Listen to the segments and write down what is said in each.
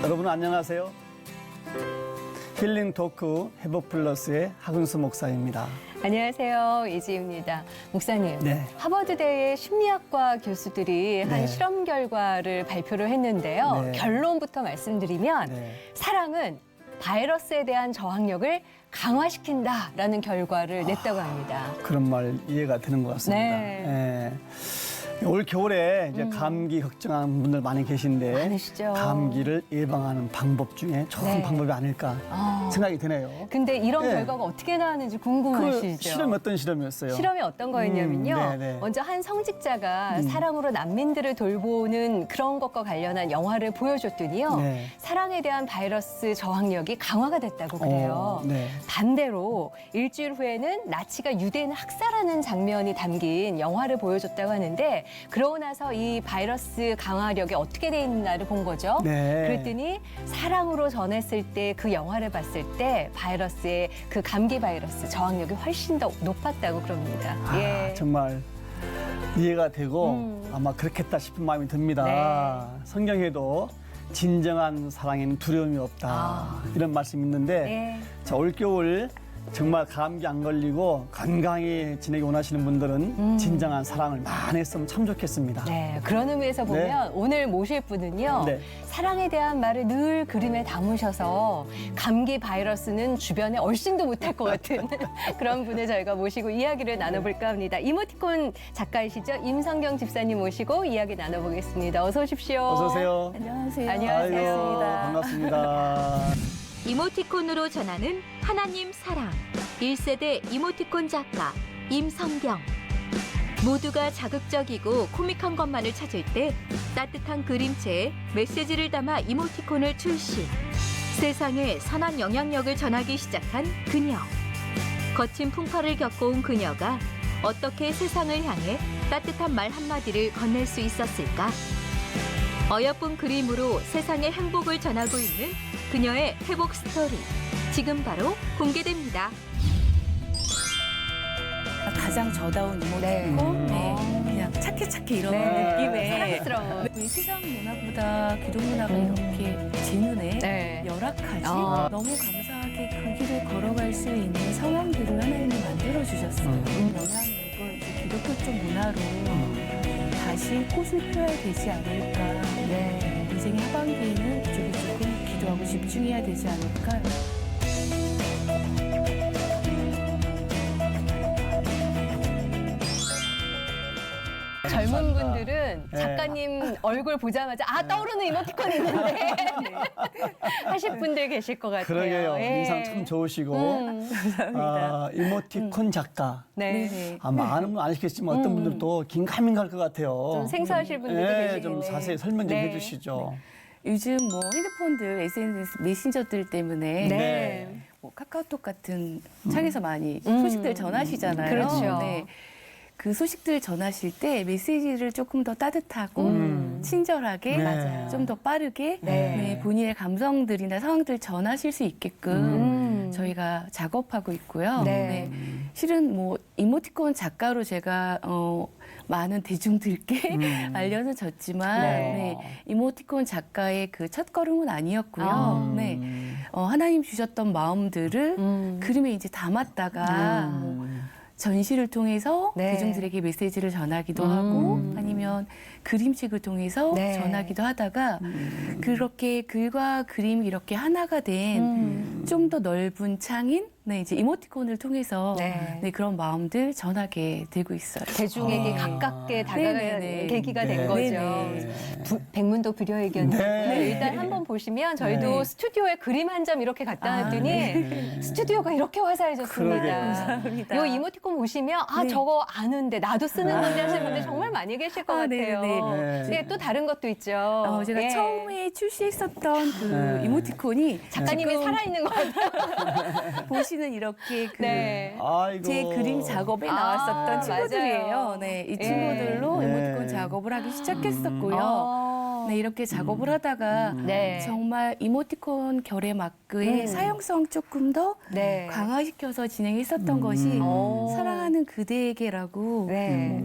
여러분 안녕하세요. 힐링 토크 회복 플러스의 하근수 목사입니다. 안녕하세요. 이지입니다. 목사님, 네. 하버드대의 심리학과 교수들이 한 네. 실험 결과를 발표를 했는데요. 네. 결론부터 말씀드리면 네. 사랑은 바이러스에 대한 저항력을 강화시킨다라는 결과를 냈다고 합니다. 그런 말 이해가 되는 것 같습니다. 네. 올 겨울에 이제 감기 걱정하는 분들 많이 계신데 많으시죠. 감기를 예방하는 방법 중에 좋은 네. 방법이 아닐까 생각이 드네요. 근데 이런 네. 결과가 어떻게 나왔는지 그 궁금하시죠? 실험 어떤 실험이었어요? 실험이 어떤 거였냐면요. 네네. 먼저 한 성직자가 사랑으로 난민들을 돌보는 그런 것과 관련한 영화를 보여줬더니요. 네. 사랑에 대한 바이러스 저항력이 강화가 됐다고 그래요. 네. 반대로 일주일 후에는 나치가 유대인을 학살하는 장면이 담긴 영화를 보여줬다고 하는데 그러고 나서 이 바이러스 강화력이 어떻게 돼 있나를 본 거죠. 네. 그랬더니 사랑으로 전했을 때 그 영화를 봤을 때 바이러스의 그 감기 바이러스 저항력이 훨씬 더 높았다고 그럽니다. 예. 정말 이해가 되고 아마 그렇겠다 싶은 마음이 듭니다. 네. 성경에도 진정한 사랑에는 두려움이 없다 이런 말씀이 있는데 네. 자, 올겨울 정말 감기 안 걸리고 건강히 지내기 원하시는 분들은 진정한 사랑을 많이 했으면 참 좋겠습니다. 네, 그런 의미에서 보면 오늘 모실 분은요. 네. 사랑에 대한 말을 늘 그림에 담으셔서 감기 바이러스는 주변에 얼씬도 못할 것 같은 그런 분을 저희가 모시고 이야기를 나눠볼까 합니다. 이모티콘 작가이시죠? 임성경 집사님 모시고 이야기 나눠보겠습니다. 어서 오십시오. 어서 오세요. 안녕하세요. 안녕하세요. 아이고, 반갑습니다. 이모티콘으로 전하는 하나님 사랑 1세대 이모티콘 작가 임성경. 모두가 자극적이고 코믹한 것만을 찾을 때 따뜻한 그림체에 메시지를 담아 이모티콘을 출시. 세상에 선한 영향력을 전하기 시작한 그녀. 거친 풍파를 겪어온 그녀가 어떻게 세상을 향해 따뜻한 말 한마디를 건넬 수 있었을까? 어여쁜 그림으로 세상에 행복을 전하고 있는 그녀의 회복 스토리. 지금 바로 공개됩니다. 가장 저다운 이모티콘, 네. 그냥 착해 이런 네. 느낌의 사랑스러운. 왜 세상 문화보다 기독 문화가 이렇게 제 눈에 네. 열악하지? 아. 너무 감사하게 그 길을 걸어갈 수 있는 상황들을 하나님이 만들어 주셨어요. 영향력을 이제 기독교 쪽 문화로 다시 꽃을 펴야 되지 않을까. 네. 인생의 하반기에는 그쪽에 조금 기도하고 집중해야 되지 않을까. 젊은 분들은 네. 작가님 얼굴 보자마자 떠오르는 이모티콘 있는데 하실 분들 계실 것 같아요. 그러게요. 예. 인상 참 좋으시고 감사합니다. 이모티콘 작가. 네. 네네. 아마 아는 분 아시겠지만 어떤 분들은 또 긴가민가할 것 같아요. 좀 생소하실 분들도 계시겠네요. 좀 자세히 설명 좀 네. 해주시죠. 요즘 뭐 핸드폰들, SNS 메신저들 때문에 네. 뭐 카카오톡 같은 창에서 많이 소식들 전하시잖아요. 그렇죠. 네. 그 소식들 전하실 때 메시지를 조금 더 따뜻하고 친절하게 네. 좀 더 빠르게 네. 네, 본인의 감성들이나 상황들 전하실 수 있게끔 저희가 작업하고 있고요. 네. 실은 뭐 이모티콘 작가로 제가 많은 대중들께 알려졌지만 네. 이모티콘 작가의 그 첫걸음은 아니었고요. 네. 하나님 주셨던 마음들을 그림에 이제 담았다가 뭐 전시를 통해서 네. 대중들에게 메시지를 전하기도 하고 아니면 그림책을 통해서 네. 전하기도 하다가 그렇게 글과 그림이 이렇게 하나가 된 좀 더 넓은 창인 네, 이제 이모티콘을 통해서 네. 네, 그런 마음들 전하게 되고 있어요. 대중에게 가깝게 다가가는 네네네. 계기가 된 네. 거죠. 네네. 백문도 불여일견. 네. 일단 한번 보시면 저희도 네. 스튜디오에 그림 한 점 이렇게 갖다 놨더니 스튜디오가 이렇게 화사해졌습니다. 그러게요. 감사합니다. 요 이모티콘 보시면 네. 저거 아는데 나도 쓰는 건데 하시는 분들 정말 많이 계실 것 같아요. 네네네. 네. 또 다른 것도 있죠. 제가 예. 처음에 출시했었던 그 네. 이모티콘이 작가님이 지금 살아있는 것 같아요. 보시는 이렇게 그 네. 아이고. 제 그림 작업에 나왔었던 친구들이에요. 맞아요. 네, 이 예. 친구들로 네. 이모티콘 작업을 하기 시작했었고요. 네, 이렇게 작업을 하다가 네. 정말 이모티콘 결의 마크의 사용성 조금 더 네. 강화시켜서 진행했었던 것이 오. 사랑하는 그대에게라고 네.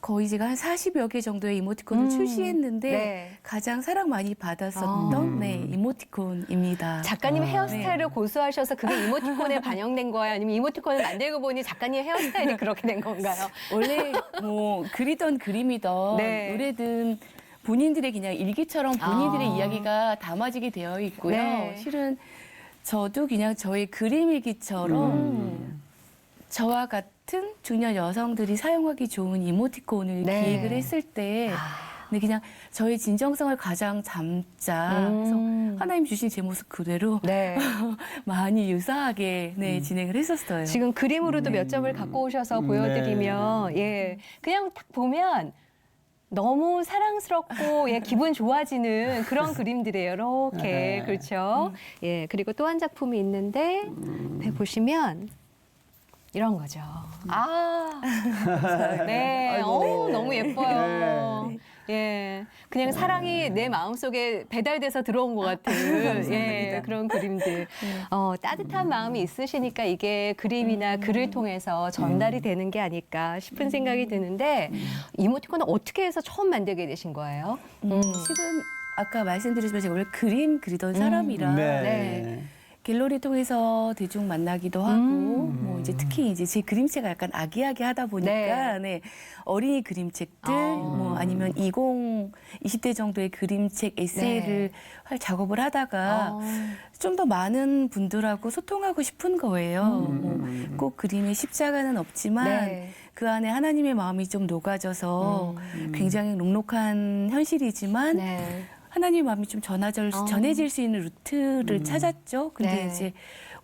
거의 제가 한 40여 개 정도의 이모티콘을 출시했는데 네. 가장 사랑 많이 받았었던 네, 이모티콘입니다. 작가님 헤어스타일을 네. 고수하셔서 그게 이모티콘에 반영된 거예요? 아니면 이모티콘을 만들고 보니 작가님 헤어스타일이 그렇게 된 건가요? 원래 뭐 그리던 그림이던 네. 노래든 본인들의 그냥 일기처럼 본인들의 아. 이야기가 담아지게 되어 있고요. 네. 실은 저도 그냥 저의 그림 일기처럼 저와 같은 중년 여성들이 사용하기 좋은 이모티콘을 네. 기획을 했을 때 네, 그냥 저의 진정성을 가장 담자 그래서 하나님 주신 제 모습 그대로 네. 많이 유사하게 네, 진행을 했었어요. 지금 그림으로도 몇 점을 갖고 오셔서 보여드리면 예 그냥 딱 보면 너무 사랑스럽고 예 기분 좋아지는 그런 그림들이에요. 이렇게 네. 그렇죠. 예 그리고 또 한 작품이 있는데 네, 보시면 이런 거죠. 아, 네, 아이고. 너무 예뻐요. 네. 예, 그냥 사랑이 내 마음속에 배달돼서 들어온 것 같은 예, 그런 그림들. 따뜻한 마음이 있으시니까 이게 그림이나 글을 통해서 전달이 되는 게 아닐까 싶은 생각이 드는데 이모티콘은 어떻게 해서 처음 만들게 되신 거예요? 실은 아까 말씀드렸지만 제가 원래 그림 그리던 사람이라 네. 갤러리 통해서 대중 만나기도 하고 뭐 이제 특히 이제 제 그림체가 약간 아기아기하다 보니까 네. 어린이 그림책들 뭐 아니면 20대 정도의 그림책 에세이를 할 작업을 하다가 좀 더 많은 분들하고 소통하고 싶은 거예요. 꼭 그림에 십자가는 없지만 네. 그 안에 하나님의 마음이 좀 녹아져서 굉장히 녹록한 현실이지만 네. 하나님의 마음이 좀 전해질 수 있는 루트를 찾았죠. 근데 네. 이제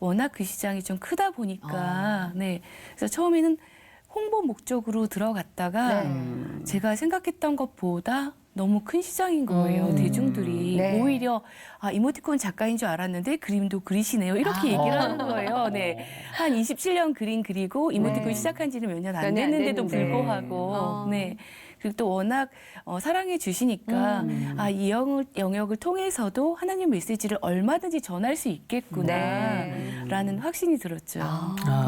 워낙 그 시장이 좀 크다 보니까 네. 그래서 처음에는 홍보 목적으로 들어갔다가 제가 생각했던 것보다 너무 큰 시장인 거예요. 대중들이 네. 오히려 이모티콘 작가인 줄 알았는데 그림도 그리시네요. 이렇게 얘기를 하는 거예요. 네. 한 27년 그림 그리고 이모티콘 네. 시작한 지는 몇 년 몇 안 년 안 됐는데도 됐는데. 불구하고 네. 그리고 또 워낙 사랑해 주시니까 이 영역을 통해서도 하나님 메시지를 얼마든지 전할 수 있겠구나라는 확신이 들었죠.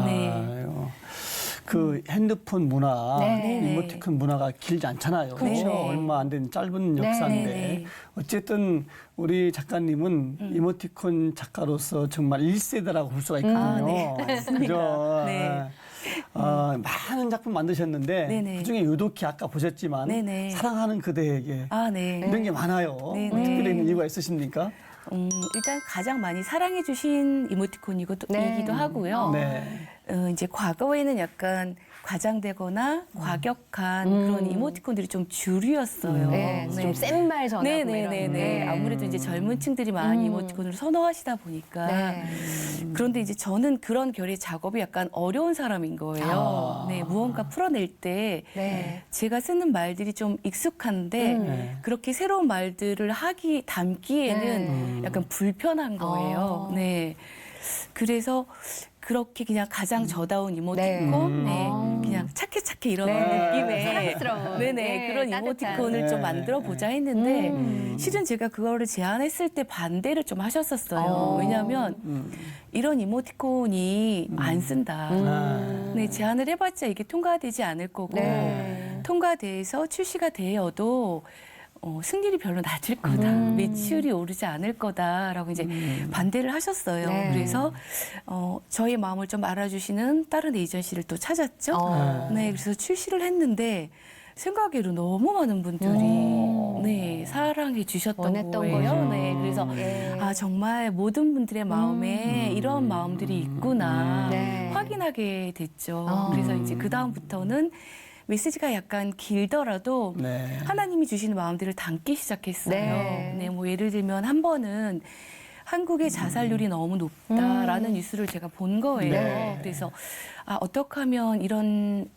네. 아유. 그 핸드폰 문화, 네. 이모티콘 문화가 길지 않잖아요. 그렇죠. 얼마 안 된 짧은 네. 역사인데 네. 어쨌든 우리 작가님은 이모티콘 작가로서 정말 1세대라고 볼 수가 있거든요. 네. 그죠? 네. 많은 작품 만드셨는데 네네. 그중에 유독히 아까 보셨지만 네네. 사랑하는 그대에게 네. 이런 게 많아요. 네네. 특별히 이유가 있으십니까? 일단 가장 많이 사랑해 주신 이모티콘이기도 하고요. 네. 이제 과거에는 약간 과장되거나 과격한 그런 이모티콘들이 좀 주류였어요. 네, 좀 센 말 전하고 네네네. 이런. 아무래도 이제 젊은 층들이 많이 이모티콘을 선호하시다 보니까. 네. 그런데 이제 저는 그런 결의 작업이 약간 어려운 사람인 거예요. 네, 무언가 풀어낼 때 네. 제가 쓰는 말들이 좀 익숙한데 네. 그렇게 새로운 말들을 담기에는 약간 불편한 거예요. 네. 그래서 그렇게 그냥 가장 저다운 이모티콘, 네. 그냥 착해 이런 느낌의 사랑스러운. 네네 그런 따뜻한. 이모티콘을 좀 만들어 보자 했는데 실은 제가 그거를 제안했을 때 반대를 좀 하셨었어요. 왜냐하면 이런 이모티콘이 안 쓴다. 네, 제안을 해봤자 이게 통과되지 않을 거고 통과돼서 출시가 되어도 승률이 별로 낮을 거다. 매출이 오르지 않을 거다라고 이제 반대를 하셨어요. 네. 그래서 저의 마음을 좀 알아주시는 다른 에이전시를 또 찾았죠. 네, 그래서 출시를 했는데 생각외로 너무 많은 분들이 네, 사랑해 주셨던 원했던 거예요. 거죠. 네, 그래서 예. 정말 모든 분들의 마음에 이런 마음들이 있구나 네. 확인하게 됐죠. 그래서 이제 그 다음부터는 메시지가 약간 길더라도 네. 하나님이 주시는 마음들을 담기 시작했어요. 네. 네, 뭐 예를 들면 한 번은 한국의 자살률이 너무 높다라는 뉴스를 제가 본 거예요. 네. 그래서 어떻게 하면 이런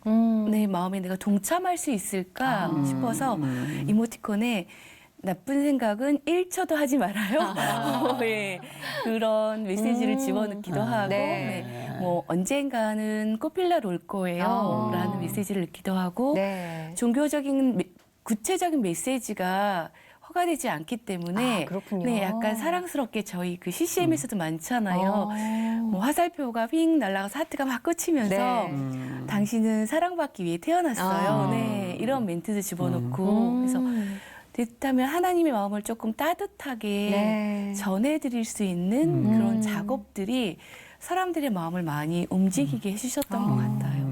내 마음에 내가 동참할 수 있을까 싶어서 이모티콘에 나쁜 생각은 1초도 하지 말아요. 네, 그런 메시지를 집어넣기도 하고 네. 뭐 언젠가는 꽃필날 올 거예요. 라는 메시지를 넣기도 하고 네. 종교적인 구체적인 메시지가 허가되지 않기 때문에 그렇군요. 네, 약간 사랑스럽게 저희 그 CCM에서도 많잖아요. 뭐 화살표가 휙 날아가서 하트가 막 꽂히면서 네. 당신은 사랑받기 위해 태어났어요. 네, 네, 이런 멘트도 집어넣고 그래서 됐다면 하나님의 마음을 조금 따뜻하게 네. 전해드릴 수 있는 그런 작업들이 사람들의 마음을 많이 움직이게 해주셨던 것 같아요.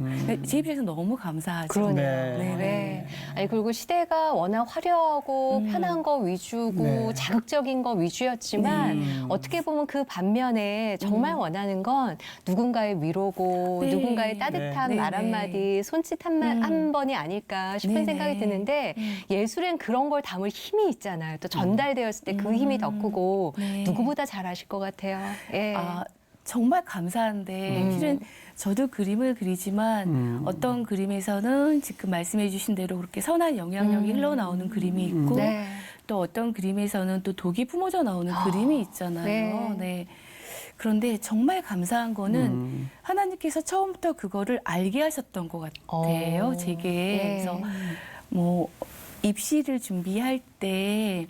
제 입장에서 너무 감사하죠. 그러네요. 네. 네. 아니 그리고 시대가 워낙 화려하고 편한 거 위주고 네. 자극적인 거 위주였지만 어떻게 보면 그 반면에 정말 원하는 건 누군가의 위로고 네. 누군가의 따뜻한 네. 말 네. 한마디, 손짓 한 번이 아닐까 싶은 네. 생각이 드는데 예술엔 그런 걸 담을 힘이 있잖아요. 또 전달되었을 때 그 힘이 더 크고 네. 누구보다 잘 아실 것 같아요. 예. 아, 정말 감사한데 실은 저도 그림을 그리지만 어떤 그림에서는 지금 말씀해 주신 대로 그렇게 선한 영향력이 흘러나오는 그림이 있고 네. 또 어떤 그림에서는 또 독이 품어져 나오는 그림이 있잖아요. 네. 네. 그런데 정말 감사한 거는 하나님께서 처음부터 그거를 알게 하셨던 것 같아요. 제게. 네. 그래서 뭐 입시를 준비할 때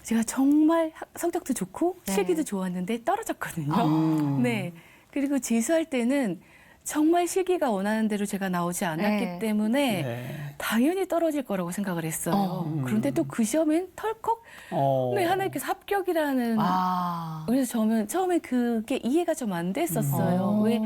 제가 정말 성적도 좋고 네. 실기도 좋았는데 떨어졌거든요. 네. 그리고 재수할 때는 정말 실기가 원하는 대로 제가 나오지 않았기 네. 때문에 네. 당연히 떨어질 거라고 생각을 했어요. 그런데 또 그 시험엔 털컥 네, 하나님께서 합격이라는 아. 그래서 저는 처음에 그게 이해가 좀 안 됐었어요. 왜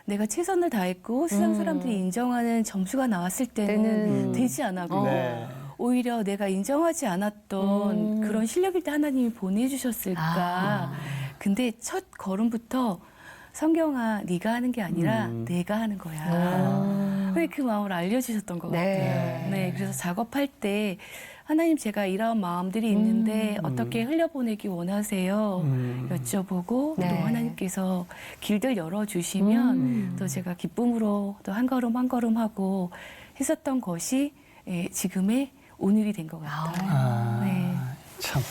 내가 최선을 다했고 세상 사람들이 인정하는 점수가 나왔을 때는 되지 않았고 네. 오히려 내가 인정하지 않았던 그런 실력일 때 하나님이 보내주셨을까. 근데 첫 걸음부터 성경아 네가 하는 게 아니라 내가 하는 거야. 왜 그 마음을 알려주셨던 것 네. 같아요. 네, 그래서 작업할 때 하나님 제가 이런 마음들이 있는데 어떻게 흘려보내기 원하세요? 여쭤보고 네. 또 하나님께서 길들 열어주시면 또 제가 기쁨으로 또 한 걸음 한 걸음 하고 했었던 것이 지금의 오늘이 된 것 같아요. 네. 참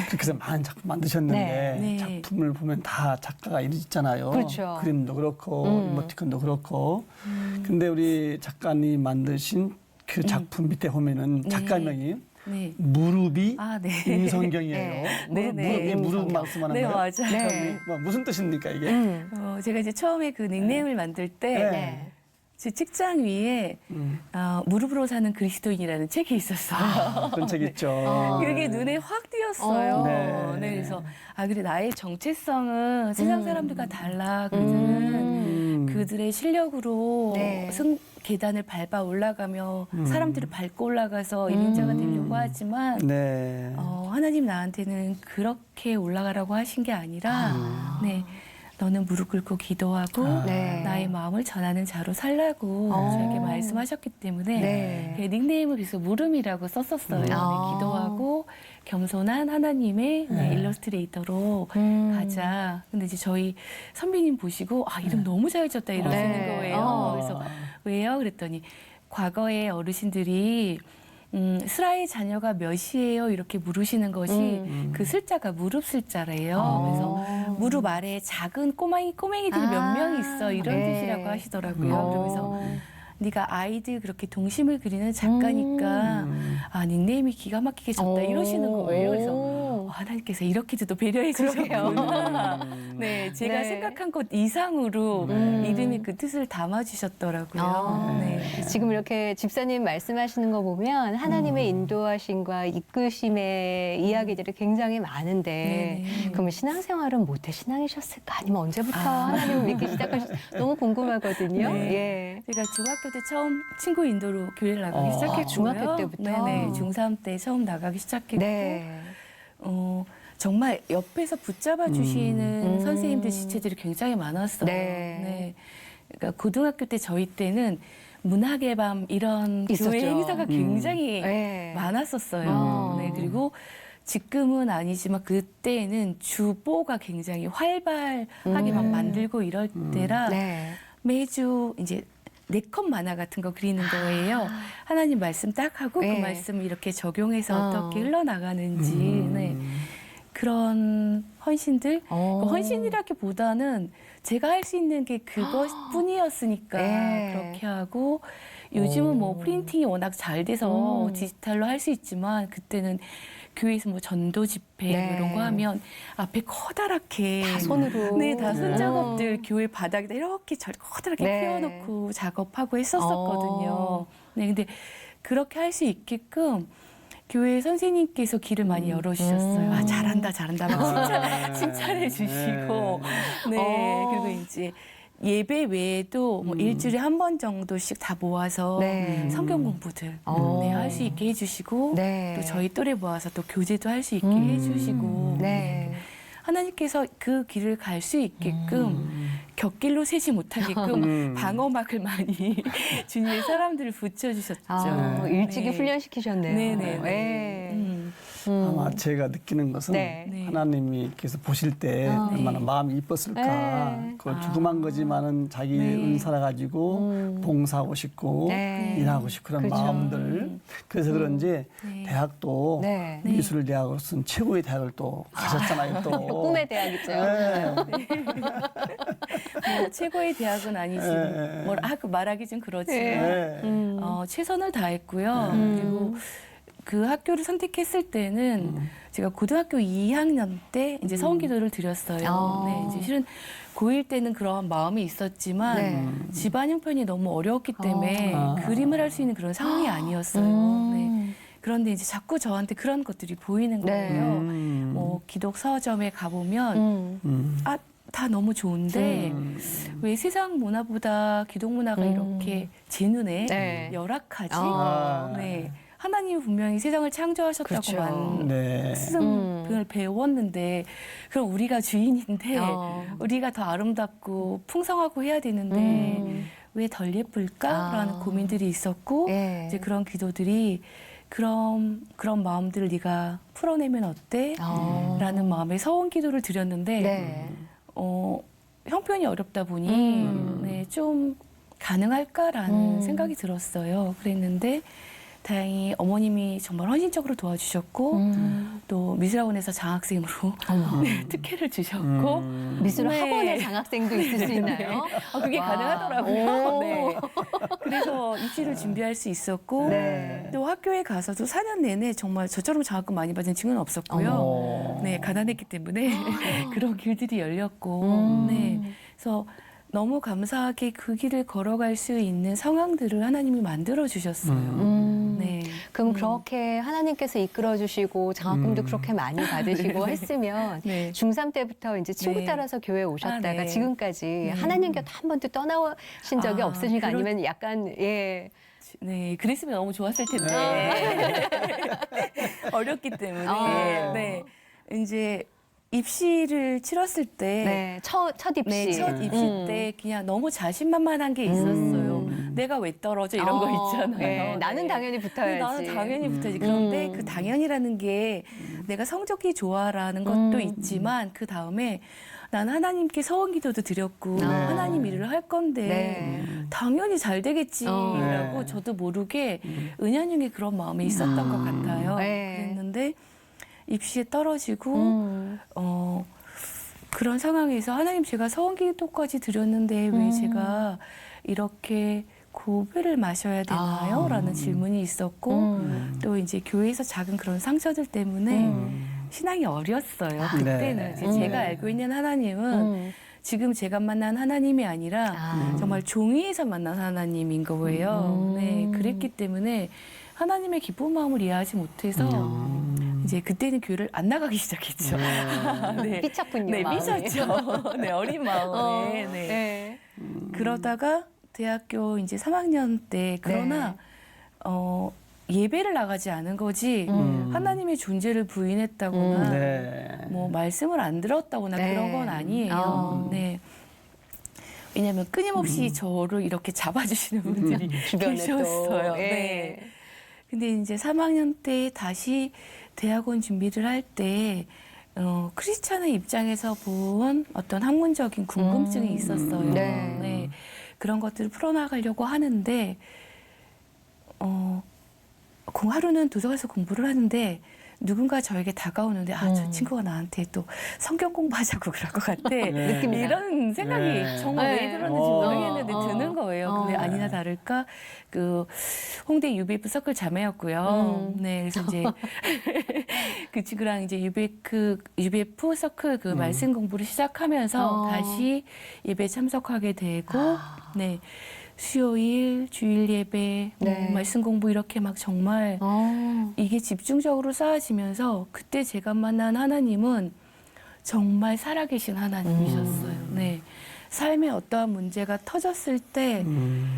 그렇게 해서 많은 작품 만드셨는데 네. 네. 작품을 보면 다 작가가 있잖아요. 그렇죠. 그림도 그렇고 이모티콘도 그렇고. 근데 우리 작가님 만드신 그 작품 밑에 보면은 작가명이 네. 무릎이 아, 네. 임성경이에요. 네. 무릎이 무릎 임성경. 말씀하는 네, 거예요? 맞아요. 네. 뭐 무슨 뜻입니까 이게? 제가 이제 처음에 그 닉네임을 만들 때 네. 제 책장 위에 무릎으로 사는 그리스도인이라는 책이 있었어요. 그런 책 있죠. 그게 눈에 확 띄었어요. 네. 네, 그래서 그래 나의 정체성은 세상 사람들과 달라. 그들은 그들의 실력으로 네. 계단을 밟아 올라가며 사람들을 밟고 올라가서 일인자가 되려고 하지만 네. 하나님 나한테는 그렇게 올라가라고 하신 게 아니라 네. 너는 무릎 꿇고 기도하고 네. 나의 마음을 전하는 자로 살라고 저에게 말씀하셨기 때문에 네. 그 닉네임을 그래서 물음이라고 썼었어요. 네, 기도하고 겸손한 하나님의 일러스트레이터로 가자. 근데 이제 저희 선배님 보시고 이름 너무 잘 지었다 이러시는 네. 거예요. 그래서 왜요? 그랬더니 과거의 어르신들이 슬아의 자녀가 몇이에요? 이렇게 물으시는 것이 그 슬자가 무릎 슬자래요. 그래서 무릎 아래에 작은 꼬맹이들이 몇 명 있어 이런 네. 뜻이라고 하시더라고요. 그러면서 네가 아이들 그렇게 동심을 그리는 작가니까 닉네임이 기가 막히게 졌다 이러시는 거예요. 그래서 하나님께서 이렇게도 또 배려해 주셨구나. 네, 제가 네. 생각한 것 이상으로 이름이 그 뜻을 담아 주셨더라고요. 네. 지금 이렇게 집사님 말씀하시는 거 보면 하나님의 인도하심과 이끄심의 이야기들이 굉장히 많은데 네네. 그러면 신앙생활은 모태 신앙이셨을까? 아니면 언제부터 하나님을 믿기 시작하셨을까? 너무 궁금하거든요. 네. 예. 제가 중학교 때 처음 친구 인도로 교회를 나가기 시작했고요. 중학교 때부터? 네네. 중3 때 처음 나가기 시작했고 네. 정말 옆에서 붙잡아 주시는 선생님들 지체들이 굉장히 많았어요. 네. 그러니까 고등학교 때 저희 때는 문학의 밤 이런 있었죠. 교회 행사가 굉장히 네. 많았었어요. 네. 그리고 지금은 아니지만 그때는 주보가 굉장히 활발하게 막 만들고 이럴 때라 네. 매주 이제 4컷 만화 같은 거 그리는 거예요. 하나님 말씀 딱 하고 네. 그 말씀 이렇게 적용해서 어떻게 흘러나가는지 네. 그런 헌신들 그 헌신이라기보다는 제가 할 수 있는 게 그것뿐이었으니까 네. 그렇게 하고 요즘은 뭐 프린팅이 워낙 잘 돼서 디지털로 할 수 있지만 그때는 교회에서 뭐 전도 집회 네. 뭐 이런 거 하면 앞에 커다랗게 다 손으로. 네, 다 손작업들 교회 바닥에다 이렇게 커다랗게 네. 피워놓고 작업하고 했었었거든요. 네, 근데 그렇게 할 수 있게끔 교회 선생님께서 길을 많이 열어주셨어요. 아, 잘한다, 잘한다. 막 칭찬해 주시고. 네. 그리고 이제 예배 외에도 뭐 일주일에 한 번 정도씩 다 모아서 네. 성경 공부들 네, 할 수 있게 해주시고 네. 또 저희 또래 모아서 또 교제도 할 수 있게 해주시고 네. 하나님께서 그 길을 갈 수 있게끔 곁길로 새지 못하게끔 방어막을 많이 주님의 사람들을 붙여주셨죠. 일찍이 네. 훈련시키셨네요. 네네. 네. 아마 제가 느끼는 것은 네. 네. 하나님께서 보실 때 얼마나 마음이 이뻤을까. 네. 그걸 조그만 거지만은 자기 네. 은사를 가지고 봉사하고 싶고 네. 일하고 싶고 그런 그죠. 마음들. 그래서 그런지 네. 대학도 네. 미술대학으로서는 최고의 대학을 또 가셨잖아요. 또. 꿈의 대학이죠. 네. 뭐 최고의 대학은 아니지만 그 말하기 좀 그렇지만 네. 최선을 다했고요. 그리고 그 학교를 선택했을 때는 제가 고등학교 2학년 때 이제 서원기도를 드렸어요. 네, 이제 실은 고1 때는 그런 마음이 있었지만 네. 집안 형편이 너무 어려웠기 때문에 그림을 할 수 있는 그런 상황이 아니었어요. 네. 그런데 이제 자꾸 저한테 그런 것들이 보이는 네. 거예요. 뭐 기독 서점에 가보면 다 너무 좋은데 왜 세상 문화보다 기독 문화가 이렇게 제 눈에 네. 열악하지? 아. 네. 하나님이 분명히 세상을 창조하셨다고 그렇죠. 네. 말씀을 배웠는데 그럼 우리가 주인인데 어. 우리가 더 아름답고 풍성하고 해야 되는데 왜 덜 예쁠까라는 고민들이 있었고 네. 이제 그런 기도들이 그런 마음들을 네가 풀어내면 어때? 라는 마음에 서원 기도를 드렸는데 네. 형편이 어렵다 보니 네, 좀 가능할까라는 생각이 들었어요. 그랬는데 다행히 어머님이 정말 헌신적으로 도와주셨고 또 미술학원에서 장학생으로 네, 특혜를 주셨고 미술 네. 학원의 장학생도 있을 수 있나요? 그게 와. 가능하더라고요. 오. 네. 그래서 입시를 준비할 수 있었고 네. 또 학교에 가서도 4년 내내 정말 저처럼 장학금 많이 받은 친구는 없었고요. 네, 가난했기 때문에 그런 길들이 열렸고 네. 그래서 너무 감사하게 그 길을 걸어갈 수 있는 상황들을 하나님이 만들어 주셨어요. 네. 그럼 그렇게 하나님께서 이끌어 주시고 장학금도 그렇게 많이 받으시고 했으면 네. 중3 때부터 이제 친구 네. 따라서 교회에 오셨다가 네. 지금까지 하나님 곁 한 번도 떠나신 적이 없으신가 아니면 약간 네, 그랬으면 너무 좋았을 텐데 어렵기 때문에 네, 이제 입시를 치렀을 때 네, 첫 입시. 네, 첫 입시 때 그냥 너무 자신만만한 게 있었어요. 내가 왜 떨어져 이런 거 있잖아요. 네, 나는 당연히 붙어야지. 나는 당연히 붙어야지. 그런데 그 당연이라는 게 내가 성적이 좋아라는 것도 있지만 그 다음에 난 하나님께 서원기도도 드렸고 하나님 일을 할 건데 네. 당연히 잘 되겠지라고 네. 저도 모르게 은연중에 그런 마음이 있었던 것 같아요. 네. 그랬는데 입시에 떨어지고 그런 상황에서 하나님 제가 서원기도까지 드렸는데 왜 제가 이렇게 고배를 마셔야 되나요? 라는 질문이 있었고 또 이제 교회에서 작은 그런 상처들 때문에 신앙이 어렸어요. 그때는 네. 이제 제가 알고 있는 하나님은 지금 제가 만난 하나님이 아니라 정말 종이에서 만난 하나님인 거예요. 네, 그랬기 때문에 하나님의 기쁜 마음을 이해하지 못해서 이제 그때는 교회를 안 나가기 시작했죠. 네. 삐쳤군요. 네, 마음이. 삐졌죠. 네, 어린 마음에. 네. 네. 그러다가 대학교 이제 3학년 때 그러나 예배를 나가지 않은 거지 하나님의 존재를 부인했다거나 네. 뭐 말씀을 안 들었다거나 네. 그런 건 아니에요. 네. 왜냐하면 끊임없이 저를 이렇게 잡아주시는 분들이 주변에 계셨어요. 또. 네. 근데 이제 3학년 때 다시 대학원 준비를 할 때 크리스찬의 입장에서 본 어떤 학문적인 궁금증이 있었어요. 네. 네. 그런 것들을 풀어나가려고 하는데 하루는 도서관에서 공부를 하는데 누군가 저에게 다가오는데 저 친구가 나한테 또 성경 공부하자고 그럴 것 같아. 느낌이다. 이런 생각이 네. 정말 네. 왜 들었는지 모르겠는데 드는 거예요. 근데 어. 아니나 다를까 그 홍대 UBF 서클 자매였고요. 네, 그래서 이제 그 친구랑 이제 UBF 서클 그 말씀 공부를 시작하면서 다시 예배 참석하게 되고 네. 수요일, 주일 예배, 네. 말씀 공부 이렇게 막 정말 이게 집중적으로 쌓아지면서 그때 제가 만난 하나님은 정말 살아계신 하나님이셨어요. 네. 삶에 어떠한 문제가 터졌을 때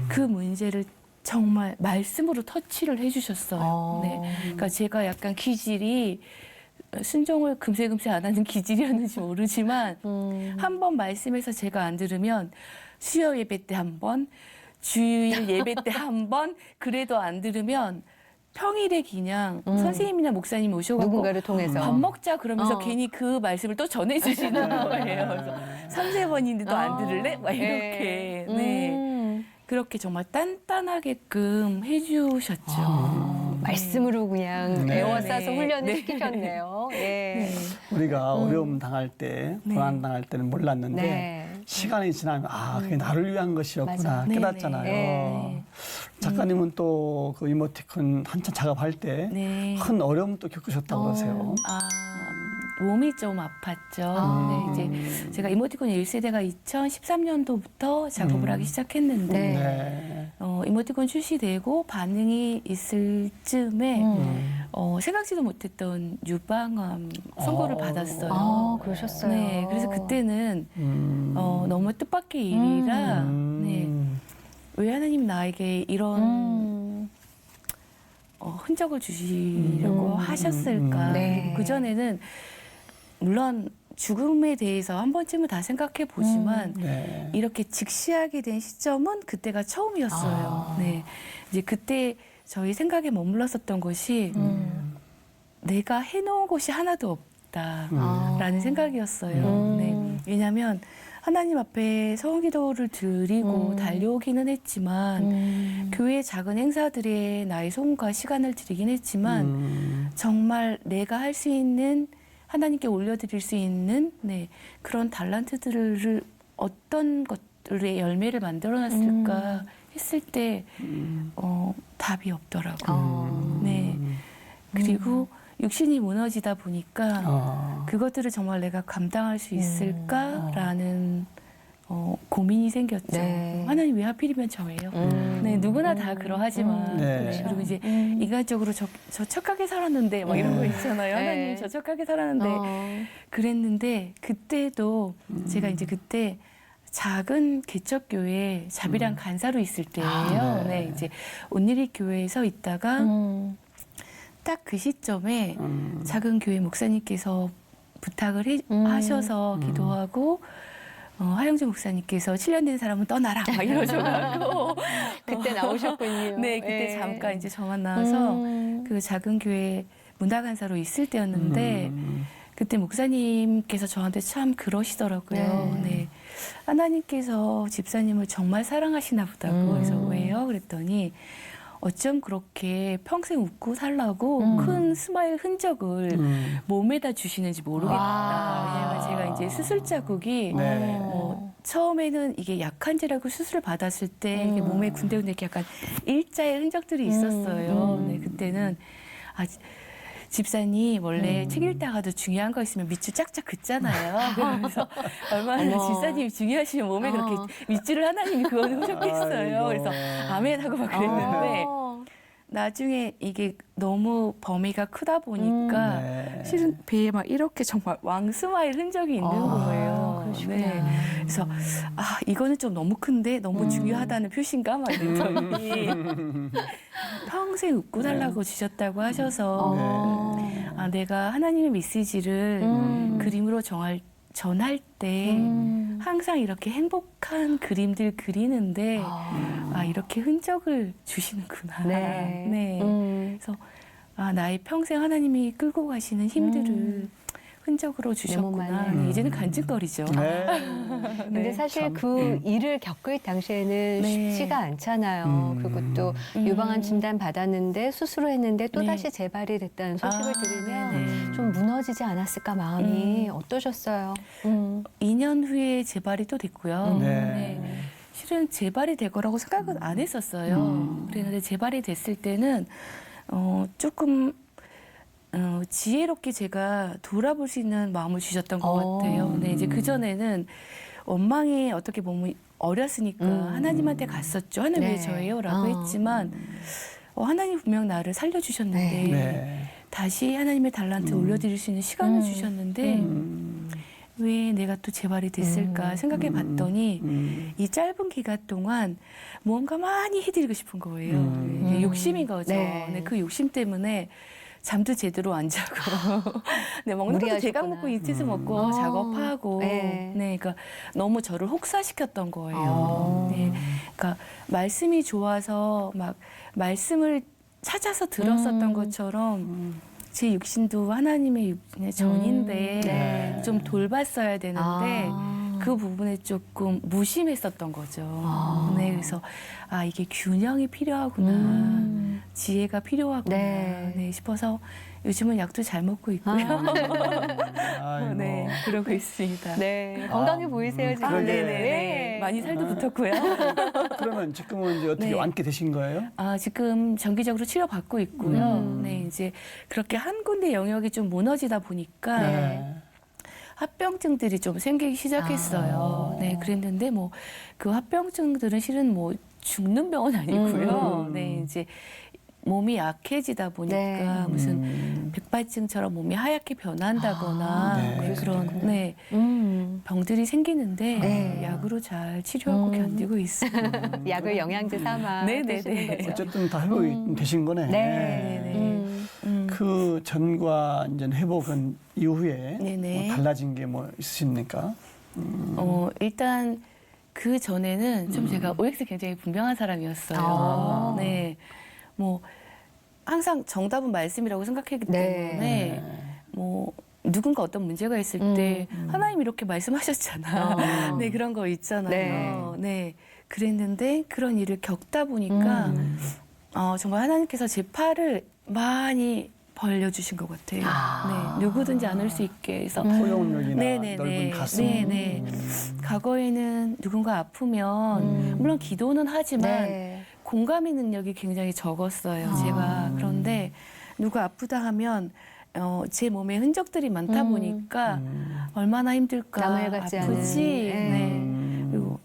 그 문제를 정말 말씀으로 터치를 해주셨어요. 네. 그러니까 제가 약간 기질이 순종을 금세금세 안 하는 기질이었는지 모르지만 한 번 말씀해서 제가 안 들으면 수요 예배 때 한 번, 주일 예배 때 한 번, 그래도 안 들으면 평일에 그냥 선생님이나 목사님 오셔가지고 누군가를 통해서. 밥 먹자 그러면서 괜히 그 말씀을 또 전해주시는 거예요. 그래서 3-4번인데도 안 들을래? 막 이렇게. 네. 그렇게 정말 단단하게끔 해주셨죠. 말씀으로 그냥 네. 에워싸서 네. 훈련을 네. 시키셨네요. 예. 우리가 어려움 당할 때, 고난 당할 때는 몰랐는데 네. 시간이 지나면 그게 나를 위한 것이었구나 맞아. 깨닫잖아요. 네. 작가님은 또 그 이모티콘 한참 작업할 때 네. 큰 어려움도 겪으셨다고 그러세요. 몸이 좀 아팠죠. 네, 이제 제가 이모티콘 1세대가 2013년도부터 작업을 하기 시작했는데 네. 네. 이모티콘 출시되고 반응이 있을 즈음에 생각지도 못했던 유방암 선고를 받았어요. 아, 그러셨어요. 네, 그래서 그때는 너무 뜻밖의 일이라 네, 왜 하나님 나에게 이런 흔적을 주시려고 하셨을까. 네. 그전에는 물론 죽음에 대해서 한 번쯤은 다 생각해 보지만 네. 이렇게 직시하게 된 시점은 그때가 처음이었어요. 네, 이제 그때 저희 생각에 머물렀었던 것이 내가 해놓은 것이 하나도 없다라는 생각이었어요. 네, 왜냐하면 하나님 앞에 성기도를 드리고 달려오기는 했지만 교회 작은 행사들에 나의 손과 시간을 드리긴 했지만 정말 내가 할 수 있는 하나님께 올려드릴 수 있는 네, 그런 달란트들을 어떤 것들의 열매를 만들어놨을까 했을 때 답이 없더라고요. 네, 그리고 육신이 무너지다 보니까 그것들을 정말 내가 감당할 수 있을까라는 고민이 생겼죠. 네. 하나님 왜 하필이면 저예요? 네, 누구나 다 그러하지만 네. 네, 그리고 이제 인간적으로 저 착하게 살았는데 막 이런 거 있잖아요. 네. 하나님 저 착하게 살았는데 그랬는데 그때도 제가 이제 그때 작은 개척교회 자비랑 간사로 있을 때예요. 네, 이제 온누리 교회에서 있다가 딱 그 시점에 작은 교회 목사님께서 부탁을 하셔서 기도하고 하영주 목사님께서 7년 된 사람은 떠나라 막 이러셔가지고 그때 나오셨군요. 네, 그때 예. 잠깐 이제 저만 나와서 그 작은 교회 문화간사로 있을 때였는데 그때 목사님께서 저한테 참 그러시더라고요. 네. 하나님께서 집사님을 정말 사랑하시나 보다고 그래서 왜요? 그랬더니 어쩜 그렇게 평생 웃고 살라고 큰 스마일 흔적을 몸에다 주시는지 모르겠다. 왜냐면 제가 이제 수술 자국이 네. 처음에는 이게 약한지라고 수술을 받았을 때 이게 몸에 군데군데 이렇게 약간 일자의 흔적들이 있었어요. 네, 그때는 집사님 원래 책 읽다가도 중요한 거 있으면 밑줄 짝짝 긋잖아요. 그래서 얼마나 집사님이 중요하시면 몸에 그렇게 밑줄을 하나님이 그어놓으셨겠어요. 그래서 아멘 하고 막 그랬는데 나중에 이게 너무 범위가 크다 보니까 네. 실은 배에 막 이렇게 정말 왕스마일 흔적이 있는 거예요. 그러시구나. 네. 그래서 이거는 좀 너무 큰데 너무 중요하다는 표시인가 막 이랬더니 평생 웃고 살라고 주셨다고 하셔서 내가 하나님의 메시지를 그림으로 전할 때 항상 이렇게 행복한 그림들 그리는데 이렇게 흔적을 주시는구나. 네. 네. 그래서 나의 평생 하나님이 끌고 가시는 힘들을 흔적으로 주셨구나. 몸만에. 네, 이제는 간증거리죠. 네. 근데 네, 사실 참. 그 일을 겪을 당시에는 네. 쉽지가 않잖아요. 그리고 또 유방암 진단 받았는데 수술을 했는데 또 네. 다시 재발이 됐다는 소식을 들으면 네네. 좀 무너지지 않았을까 마음이 어떠셨어요? 2년 후에 재발이 또 됐고요. 네. 네. 실은 재발이 될 거라고 생각은 안 했었어요. 그랬는데 재발이 됐을 때는 조금 지혜롭게 제가 돌아볼 수 있는 마음을 주셨던 것 같아요. 네, 이제 그 전에는 원망이 어떻게 보면 어렸으니까 하나님한테 갔었죠. 하나님 왜 네. 저예요?라고 했지만 하나님 분명 나를 살려주셨는데 네. 다시 하나님의 달란트 올려드릴 수 있는 시간을 주셨는데 왜 내가 또 재발이 됐을까 생각해 봤더니 이 짧은 기간 동안 뭔가 많이 해드리고 싶은 거예요. 이게 욕심인 거죠. 네. 네, 그 욕심 때문에 잠도 제대로 안 자고 네, 먹는 것도 제가 무리하셨구나. 먹고 이틀스 먹고 작업하고 네. 네, 그러니까 너무 저를 혹사시켰던 거예요. 네, 그러니까 말씀이 좋아서 막 말씀을 찾아서 들었었던 것처럼 제 육신도 하나님의 육신의 전인데 네. 좀 돌봤어야 되는데 아. 그 부분에 조금 무심했었던 거죠. 네, 그래서 이게 균형이 필요하구나, 지혜가 필요하구나 네. 싶어서 요즘은 약도 잘 먹고 있고요. 아이고. 네, 그러고 있습니다. 네, 건강해 보이세요 지금. 그러게. 네네네. 많이 살도 붙었고요. 그러면 지금은 이제 어떻게 네. 완쾌 되신 거예요? 지금 정기적으로 치료받고 있고요. 네, 이제 그렇게 한 군데 영역이 좀 무너지다 보니까 네. 합병증들이 좀 생기기 시작했어요. 네, 그랬는데 뭐 그 합병증들은 실은 뭐 죽는 병은 아니고요. 네, 이제 몸이 약해지다 보니까 네. 무슨 백발증처럼 몸이 하얗게 변한다거나 네. 그런 네, 병들이 생기는데 네. 약으로 잘 치료하고 견디고 있습니다. 약을 영양제 삼아 네네네. 드시는 거죠. 어쨌든 다 회복이 되신 거네. 네. 그 전과 이제 회복은 이후에 네네. 뭐 달라진 게 뭐 있으십니까? 일단 그 전에는 좀 제가 OX 굉장히 분명한 사람이었어요. 네, 뭐 항상 정답은 말씀이라고 생각했기 네. 때문에 뭐 누군가 어떤 문제가 있을 때 하나님 이렇게 말씀하셨잖아. 네, 그런 거 있잖아요. 네, 그랬는데 그런 일을 겪다 보니까 정말 하나님께서 제 팔을 많이 벌려주신 것 같아요. 네, 누구든지 안을 수 있게 해서. 포용력이나 네네네. 넓은 가슴. 네네. 과거에는 누군가 아프면 물론 기도는 하지만 네. 공감의 능력이 굉장히 적었어요. 제가 그런데 누가 아프다 하면 제 몸에 흔적들이 많다 보니까 얼마나 힘들까, 남의 같지 아프지. 않은. 네. 그리고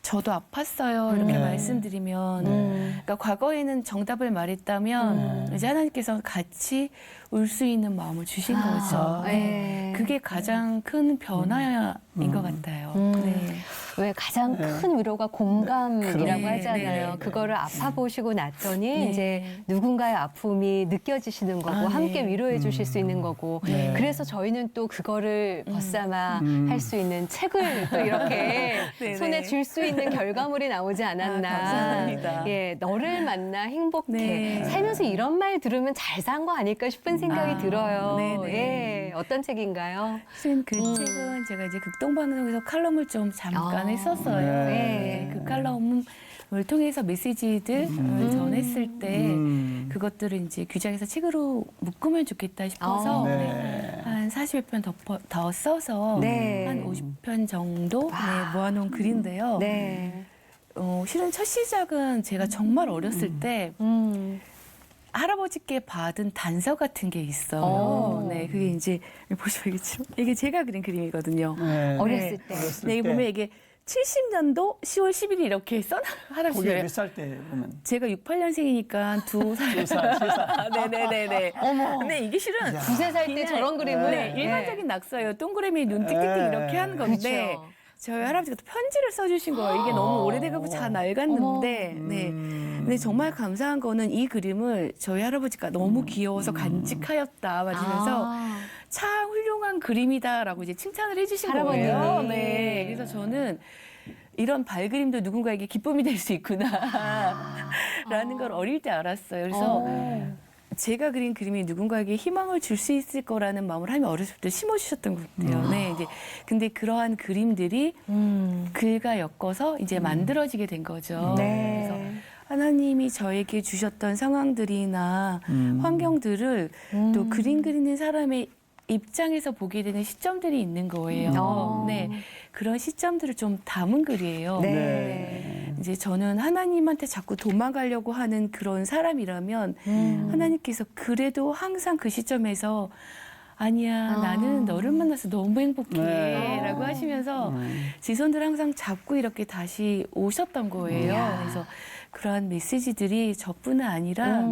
저도 아팠어요. 이렇게 말씀드리면, 그러니까 과거에는 정답을 말했다면 이제 하나님께서 같이 울 수 있는 마음을 주신 거죠. 네. 그게 가장 큰 변화인 것 같아요. 네. 왜 가장 큰 위로가 공감이라고 네, 하잖아요. 네. 그거를 아파 보시고 났더니 네. 이제 누군가의 아픔이 느껴지시는 거고 네. 함께 위로해 주실 수 있는 거고 네. 그래서 저희는 또 그거를 벗삼아 할 수 있는 책을 또 이렇게 네, 손에 네. 줄 수 있는 결과물이 나오지 않았나. 감사합니다. 예, 너를 만나 행복해. 네. 살면서 이런 말 들으면 잘 산 거 아닐까 싶은 생각이 들어요. 네, 네. 예, 어떤 책인가요? 사실 그 책은 제가 이제 극동방송에서 칼럼을 좀 잠깐 했었어요. 네. 그 칼럼을 통해서 메시지들을 전했을 때 그것들을 이제 규정해서 책으로 묶으면 좋겠다 싶어서 네. 한 40여 편 더 써서 네. 한 50편 정도 모아놓은 글인데요. 네. 실은 첫 시작은 제가 정말 어렸을 때 할아버지께 받은 단서 같은 게 있어요. 네, 그게 이제 보시면 알겠지만 이게 제가 그린 그림이거든요. 네. 어렸을 때. 어렸을 네, 때. 보면 이게 70년도 10월 10일 이렇게 써놔 그게 할아버지가. 몇 살 때 보면? 제가 68년생이니까 2살. 2살, 3살. 네네네네. 어머. 근데 이게 실은 두세 살 때 그냥, 저런 그림을 네, 일반적인 낙서예요. 동그라미 눈 띡띡띡 이렇게 하는 건데 그렇죠. 저희 할아버지가 또 편지를 써주신 거예요. 이게 너무 오래돼가고 다 낡았는데, 네. 근데 정말 감사한 거는 이 그림을 저희 할아버지가 너무 귀여워서 간직하였다 맞으면서 참 훌륭한 그림이다라고 이제 칭찬을 해주신 할아버님이. 거예요. 네. 그래서 저는 이런 발그림도 누군가에게 기쁨이 될 수 있구나라는 걸 어릴 때 알았어요. 그래서 제가 그린 그림이 누군가에게 희망을 줄 수 있을 거라는 마음을 하면 어렸을 때 심어주셨던 것 같아요. 네, 이제 근데 그러한 그림들이 글과 엮어서 이제 만들어지게 된 거죠. 네. 그래서 하나님이 저에게 주셨던 상황들이나 환경들을 또 그림 그리는 사람의 입장에서 보게 되는 시점들이 있는 거예요. 네, 그런 시점들을 좀 담은 글이에요. 네. 이제 저는 하나님한테 자꾸 도망가려고 하는 그런 사람이라면 하나님께서 그래도 항상 그 시점에서 아니야, 나는 너를 만나서 너무 행복해. 네. 라고 하시면서 제 손들 항상 잡고 이렇게 다시 오셨던 거예요. 그래서 그러한 메시지들이 저뿐 아니라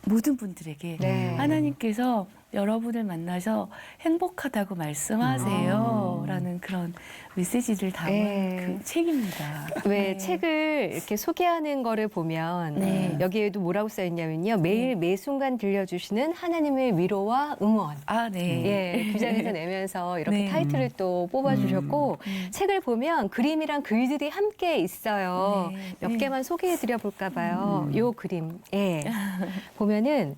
모든 분들에게 네. 하나님께서 여러분을 만나서 행복하다고 말씀하세요. 라는 그런 메시지를 담은 네. 그 책입니다. 왜 네. 책을 이렇게 소개하는 거를 보면 네. 여기에도 뭐라고 써 있냐면요. 매일 매 순간 들려주시는 하나님의 위로와 응원. 아, 네. 예, 규장에서 내면서 이렇게 네. 타이틀을 또 뽑아주셨고 책을 보면 그림이랑 글들이 함께 있어요. 네. 몇 네. 개만 소개해드려 볼까 봐요. 요 그림. 예. 보면은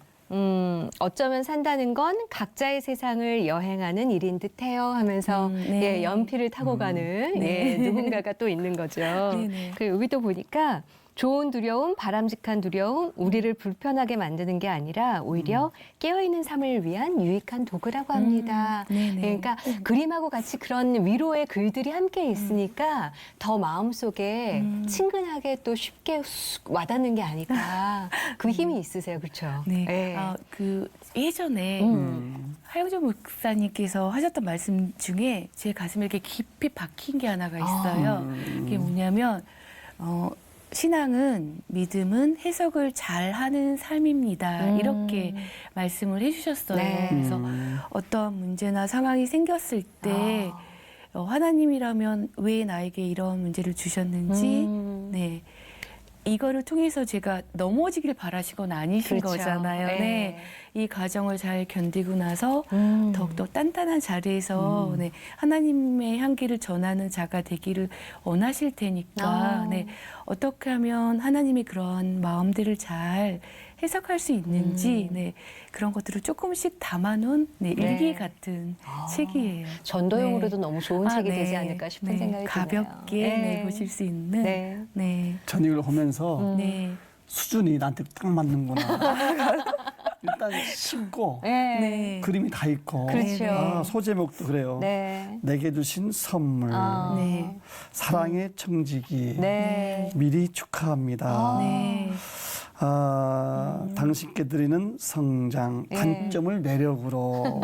어쩌면 산다는 건 각자의 세상을 여행하는 일인 듯해요 하면서 네. 예, 연필을 타고 가는 네. 예, 누군가가 또 있는 거죠. 네네. 그리고 여기도 보니까 좋은 두려움, 바람직한 두려움, 우리를 불편하게 만드는 게 아니라 오히려 깨어있는 삶을 위한 유익한 도구라고 합니다. 네네. 그러니까 그림하고 같이 그런 위로의 글들이 함께 있으니까 더 마음속에 친근하게 또 쉽게 쑥 와닿는 게 아닐까. 그 힘이 있으세요. 그렇죠? 네. 예. 그 예전에 하영조 목사님께서 하셨던 말씀 중에 제 가슴에 이렇게 깊이 박힌 게 하나가 있어요. 그게 뭐냐면, 신앙은 믿음은 해석을 잘하는 삶입니다. 이렇게 말씀을 해주셨어요. 네. 그래서 어떤 문제나 상황이 생겼을 때 하나님이라면 왜 나에게 이런 문제를 주셨는지, 네. 이거를 통해서 제가 넘어지길 바라신 건 아니신 그렇죠. 거잖아요. 네. 네. 이 과정을 잘 견디고 나서 더욱더 단단한 자리에서 네, 하나님의 향기를 전하는 자가 되기를 원하실 테니까 네, 어떻게 하면 하나님이 그런 마음들을 잘 해석할 수 있는지 네, 그런 것들을 조금씩 담아놓은 네, 네. 일기 같은 책이에요. 전도용으로도 네. 너무 좋은 책이 네. 되지 않을까 싶은 네. 생각이 가볍게 드네요. 네, 보실 수 있는 네. 네. 전 이걸 보면서 네. 수준이 나한테 딱 맞는구나. 일단 쉽고 네. 네. 그림이 다 있고 그렇죠. 아, 소제목도 그래요. 네. 내게 주신 선물, 아. 네. 사랑의 청지기, 네. 미리 축하합니다. 네. 당신께 드리는 성장, 네. 단점을 매력으로,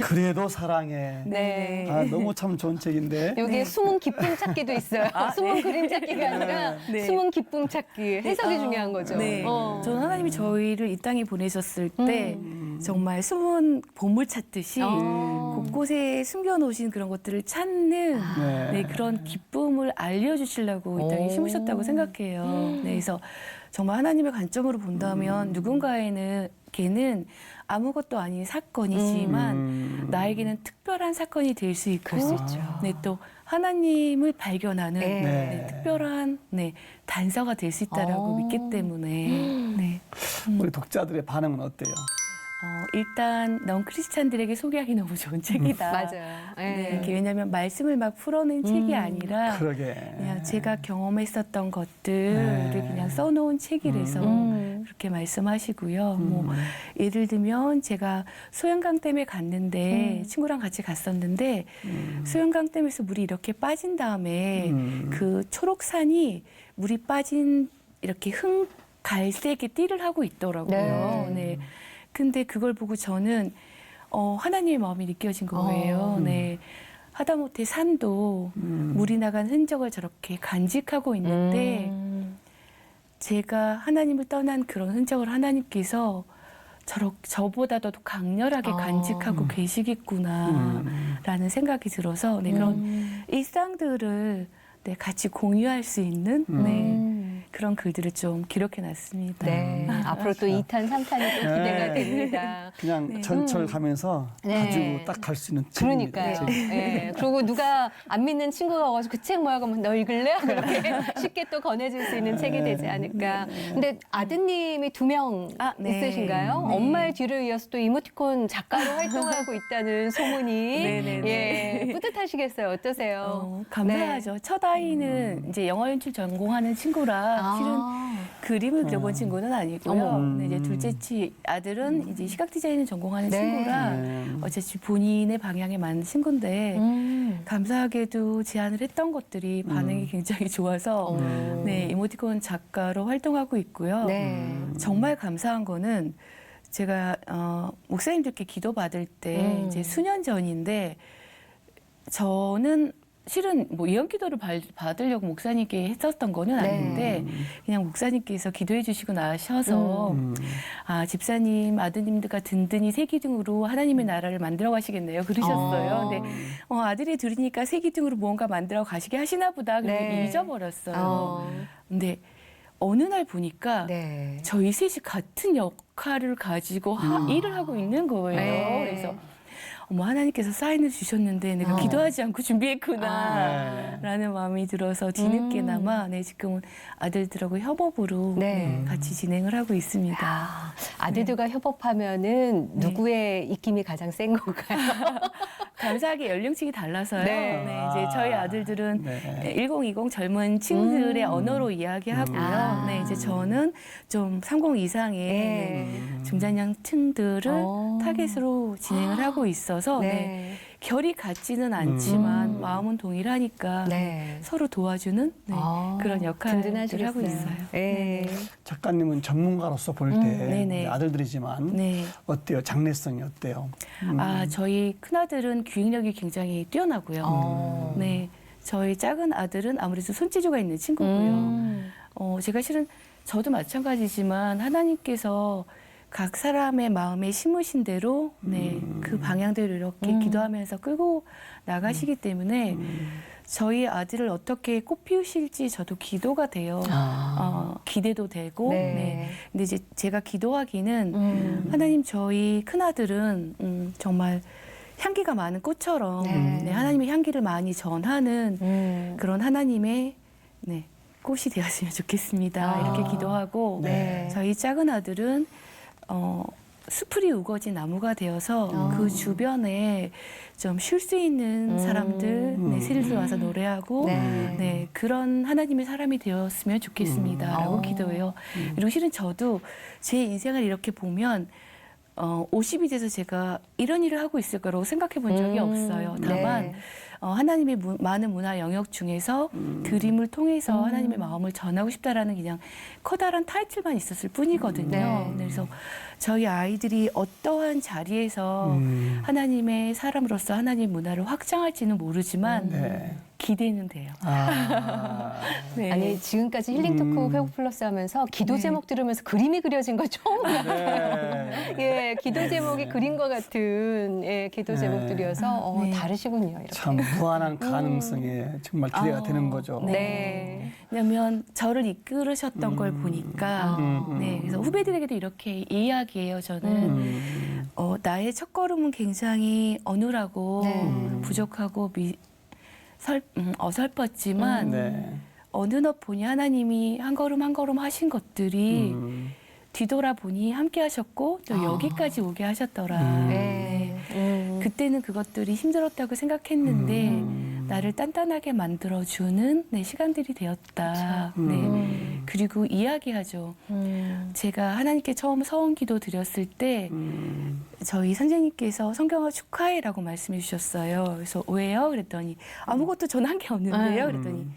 그래도 사랑해. 네. 아, 너무 참 좋은 책인데. 여기에 숨은 기쁨 찾기도 있어요. 숨은 그림 찾기가 아니라 네. 숨은 기쁨 찾기. 해석이 아, 중요한 거죠. 네. 음. 저는 하나님이 저희를 이 땅에 보내셨을 때 정말 숨은 보물 찾듯이 곳곳에 숨겨놓으신 그런 것들을 찾는 네, 그런 기쁨을 알려주시려고 이 땅에 심으셨다고 생각해요. 네, 그래서 정말 하나님의 관점으로 본다면 누군가에는 걔는 아무것도 아닌 사건이지만 나에게는 특별한 사건이 될 수 있고 그럴 수 있죠. 네, 또 하나님을 발견하는 네. 네, 특별한 네, 단서가 될 수 있다라고 믿기 때문에 네. 우리 독자들의 반응은 어때요? 일단 넌 크리스찬들에게 소개하기 너무 좋은 책이다. 맞아요. 네, 이게 왜냐하면 말씀을 막 풀어낸 책이 아니라 그러게. 그냥 제가 경험했었던 것들을 그냥 써놓은 책이라서 그렇게 말씀하시고요. 뭐 예를 들면 제가 소양강댐에 갔는데 친구랑 같이 갔었는데 소양강댐에서 물이 이렇게 빠진 다음에 그 초록산이 물이 빠진 이렇게 갈색의 띠를 하고 있더라고요. 네. 근데 그걸 보고 저는 하나님의 마음이 느껴진 거예요. 네. 하다못해 산도 물이 나간 흔적을 저렇게 간직하고 있는데 제가 하나님을 떠난 그런 흔적을 하나님께서 저보다도 더 강렬하게 간직하고 계시겠구나라는 생각이 들어서 네, 그런 일상들을 네, 같이 공유할 수 있는 네, 그런 글들을 좀 기록해놨습니다. 네. 앞으로 또 2탄, 3탄이 또 기대가 네. 됩니다. 그냥 전철 가면서 네. 가지고 딱 갈 수 있는 책입니다. 그러니까요. 책. 네. 그리고 누가 안 믿는 친구가 와서 그 책 뭐야 그러면 너 읽을래? 그렇게 쉽게 또 권해줄 수 있는 책이 되지 않을까. 근데 아드님이 2명 아, 네. 있으신가요? 네. 엄마의 뒤를 이어서 또 이모티콘 작가로 활동하고 있다는 소문이 네네네. 예, 뿌듯하시겠어요. 어떠세요? 감사하죠. 첫 아이는 이제 영어 연출 전공하는 친구라 실은 그림을 그려본 친구는 아니고요. 어머. 근데 이제 둘째 아들은 이제 시각 디자인을 전공하는 네. 친구라 어차피 본인의 방향에 맞는 친구인데 감사하게도 제안을 했던 것들이 반응이 굉장히 좋아서 네, 이모티콘 작가로 활동하고 있고요. 네. 정말 감사한 거는 제가 목사님들께 기도 받을 때 이제 수년 전인데 저는 실은 뭐 예언 기도를 받으려고 목사님께 했었던 거는 네. 아닌데 그냥 목사님께서 기도해 주시고 나셔서 아 집사님 아드님들과 든든히 새 기둥으로 하나님의 나라를 만들어 가시겠네요 그러셨어요. 근데 아들이 들으니까 새 기둥으로 무언가 만들어 가시게 하시나 보다 그래서 네. 잊어버렸어요. 근데 어느 날 보니까 네. 저희 셋이 같은 역할을 가지고 일을 하고 있는 거예요. 네. 그래서 어머 하나님께서 사인을 주셨는데 내가 기도하지 않고 준비했구나 라는 마음이 들어서 뒤늦게나마 네, 지금은 아들들하고 협업으로 네. 네, 같이 진행을 하고 있습니다. 아들들과 협업하면은 누구의 입김이 가장 센 건가요? 감사하게 연령층이 달라서요. 네. 네, 이제 저희 아들들은 네. 1020 젊은 층들의 언어로 이야기하고요. 네, 이제 저는 좀 30 이상의 네, 중장년층들을 타겟으로 진행을 하고 있어서 네, 결이 같지는 않지만 마음은 동일하니까 네. 서로 도와주는 네, 그런 역할을 든든하시겠어요. 하고 있어요. 네. 작가님은 전문가로서 볼 때 네네. 아들들이지만 네. 어때요? 장래성이 어때요? 저희 큰아들은 기획력이 굉장히 뛰어나고요. 네, 저희 작은 아들은 아무래도 손재주가 있는 친구고요. 제가 실은 저도 마찬가지지만 하나님께서 각 사람의 마음에 심으신 대로 네, 그 방향대로 이렇게 기도하면서 끌고 나가시기 때문에 저희 아들을 어떻게 꽃피우실지 저도 기도가 돼요. 기대도 되고. 네. 네. 근데 이제 제가 기도하기는 하나님 저희 큰아들은 정말 향기가 많은 꽃처럼 네, 하나님의 향기를 많이 전하는 그런 하나님의 네, 꽃이 되었으면 좋겠습니다. 이렇게 기도하고 네. 저희 작은 아들은 수풀이 우거진 나무가 되어서 그 주변에 좀 쉴 수 있는 사람들, 네, 새들도 와서 노래하고 네. 네, 그런 하나님의 사람이 되었으면 좋겠습니다라고 기도해요. 그리고 실은 저도 제 인생을 이렇게 보면 50이 돼서 제가 이런 일을 하고 있을 거라고 생각해 본 적이 없어요. 다만 네. 하나님의 많은 문화 영역 중에서 드림을 통해서 하나님의 마음을 전하고 싶다라는 그냥 커다란 타이틀만 있었을 뿐이거든요. 네. 그래서 저희 아이들이 어떠한 자리에서 하나님의 사람으로서 하나님의 문화를 확장할지는 모르지만 네. 기대는 돼요. 네. 아니 지금까지 힐링 토크 회복 플러스 하면서 기도 네. 제목 들으면서 그림이 그려진 거 처음 봤어요. 네. 예, 기도 제목이 그림과 같은 예, 기도 제목들이어서 네. 다르시군요. 이렇게. 참 무한한 가능성에 정말 기대가 되는 거죠. 네. 왜냐하면 저를 이끌으셨던 걸 보니까 네, 그래서 후배들에게도 이렇게 이야기해요. 저는 나의 첫걸음은 굉장히 어눌하고 네. 부족하고 어설펐지만 네. 어느덧 보니 하나님이 한 걸음 한 걸음 하신 것들이 뒤돌아보니 함께 하셨고 또 여기까지 오게 하셨더라. 네. 그때는 그것들이 힘들었다고 생각했는데 나를 단단하게 만들어주는 네, 시간들이 되었다. 네. 그리고 이야기하죠. 제가 하나님께 처음 서원기도 드렸을 때 저희 선생님께서 성경을 축하해라고 말씀해 주셨어요. 그래서 왜요? 그랬더니 아무것도 저는 한 게 없는데요. 그랬더니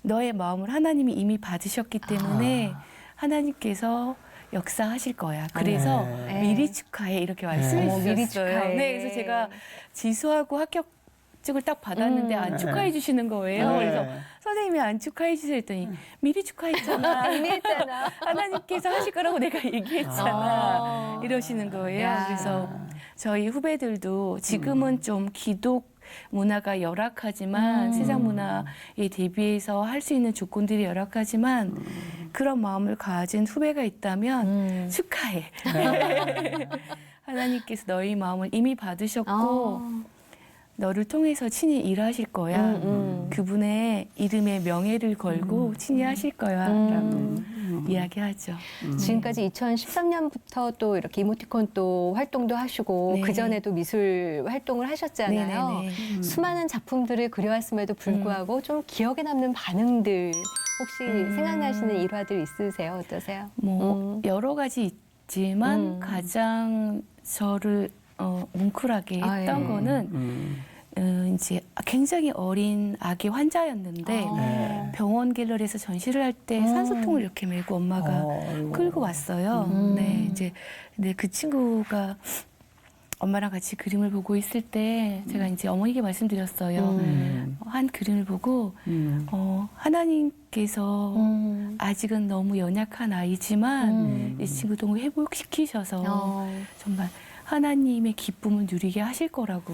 너의 마음을 하나님이 이미 받으셨기 때문에 하나님께서 역사하실 거야. 그래서 네. 미리 축하해 이렇게 말씀해 어머, 주셨어요. 미리 축하해. 네, 그래서 제가 지수하고 합격증을 딱 받았는데 안 축하해 주시는 거예요. 네. 그래서 선생님이 안 축하해 주세요 했더니 미리 축하했잖아. 이미 했잖아. 하나님께서 하실 거라고 내가 얘기했잖아. 이러시는 거예요. 야. 그래서 저희 후배들도 지금은 좀 기독 문화가 열악하지만 세상 문화에 대비해서 할 수 있는 조건들이 열악하지만 그런 마음을 가진 후배가 있다면 축하해. 하나님께서 너희 마음을 이미 받으셨고 너를 통해서 친히 일하실 거야. 그분의 이름에 명예를 걸고 친히 하실 거야. 라고 이야기하죠. 지금까지 2013년부터 또 이렇게 이모티콘 또 활동도 하시고 네. 그전에도 미술 활동을 하셨잖아요. 네네네. 수많은 작품들을 그려왔음에도 불구하고 좀 기억에 남는 반응들 혹시 생각나시는 일화들 있으세요? 어떠세요? 뭐 여러 가지 있지만 가장 저를 뭉클하게 했던 아, 예. 거는 이제 굉장히 어린 아기 환자였는데 네. 병원 갤러리에서 전시를 할 때 산소통을 이렇게 메고 엄마가 아이고. 끌고 왔어요. 네, 이제 근데 그 친구가 엄마랑 같이 그림을 보고 있을 때 제가 이제 어머니께 말씀드렸어요. 한 그림을 보고 하나님께서 아직은 너무 연약한 아이지만 이 친구 너무 회복시키셔서 정말 하나님의 기쁨을 누리게 하실 거라고